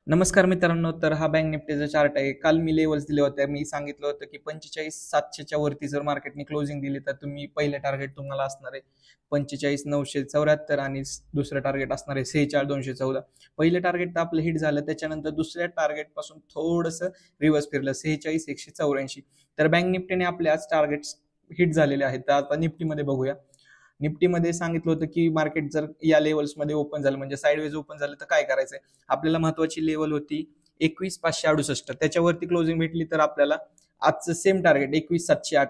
नमस्कार मित्रांनो. तर हा बँक निफ्टीचा चार्ट आहे. काल मी लेवल्स दिले होते. मी सांगितलं होतं की 45,700च्या वरती जर मार्केटने क्लोजिंग दिली तर तुम्ही पहिले टार्गेट तुम्हाला असणार आहे 45,974 आणि दुसरं टार्गेट असणार आहे 46,214. पहिलं टार्गेट तर आपलं हिट झालं. त्याच्यानंतर दुसऱ्या टार्गेट पासून थोडंसं रिव्हर्स फिरलं 46,184. तर बँक निफ्टीने आपले आज टार्गेट्स हिट झालेले आहेत. तर आता निफ्टीमध्ये बघूया. निफ्टीमध्ये सांगितलं होतं की मार्केट जर या लेवल्समध्ये ओपन झालं म्हणजे साईडवेज ओपन झालं तर काय करायचंय. आपल्याला महत्वाची लेवल होती 21,568. त्याच्यावरती क्लोजिंग भेटली तर आपल्याला आजचं सेम टार्गेट 21,708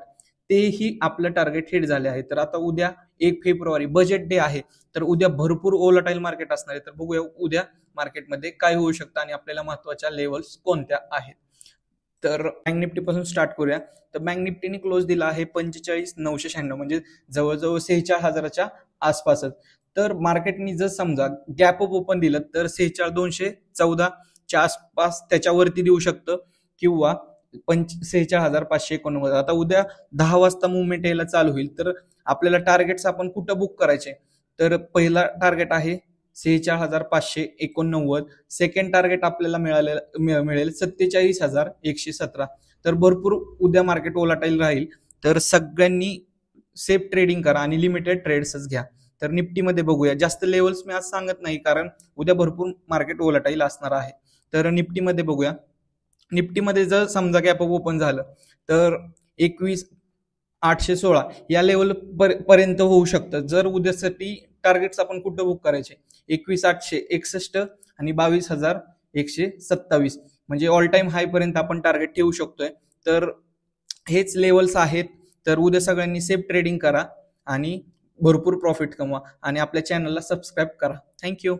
तेही आपलं टार्गेट हिट झाले आहे. तर आता उद्या 1 फेब्रुवारी बजेट डे आहे. तर उद्या भरपूर ओलटाईल मार्केट असणार आहे. तर बघूया उद्या मार्केटमध्ये काय होऊ शकतं आणि आपल्याला महत्वाच्या लेवल्स कोणत्या आहेत. तर बँक निफ्टी पासून स्टार्ट करूया. तर बँक निफ्टीने क्लोज दिला आहे 45,996 म्हणजे जवळजवळ 46,000च्या आसपासच. तर मार्केटनी जर समजा गॅप अप ओपन दिलं तर 46,214च्या आसपास त्याच्यावरती देऊ शकतं किंवा 46,589. आता उद्या 10 वाजता मुवमेंट यायला चालू होईल. तर आपल्याला टार्गेट्स आपण कुठं बुक करायचे. तर पहिला टार्गेट आहे 46,589. सेकंड टार्गेट आपल्याला मिळेल 47,117. तर भरपूर उद्या मार्केट ओलाटाईल राहील. तर सगळ्यांनी सेफ ट्रेडिंग करा आणि लिमिटेड ट्रेड्सच घ्या. तर निफ्टीमध्ये बघूया. जास्त लेवल्स मी आज सांगत नाही कारण उद्या भरपूर मार्केट ओलाटाईल असणार आहे. तर निफ्टीमध्ये बघूया. निफ्टीमध्ये जर समजा गॅप अप ओपन झालं तर 21,816 या लेवल पर्यंत होऊ शकतं. जर उद्यासाठी टार्गेट्स आपण कुठं बुक करायचे 21,861 आणि 22,127 म्हणजे ऑल टाइम हाय पर्यंत आपण टार्गेट ठेवू शकतोय. तर हेच लेवल्स आहेत. तर उद्या सगळ्यांनी सेफ ट्रेडिंग करा आणि भरपूर प्रॉफिट कमवा आणि आपल्या चॅनलला सबस्क्राईब करा. थँक्यू.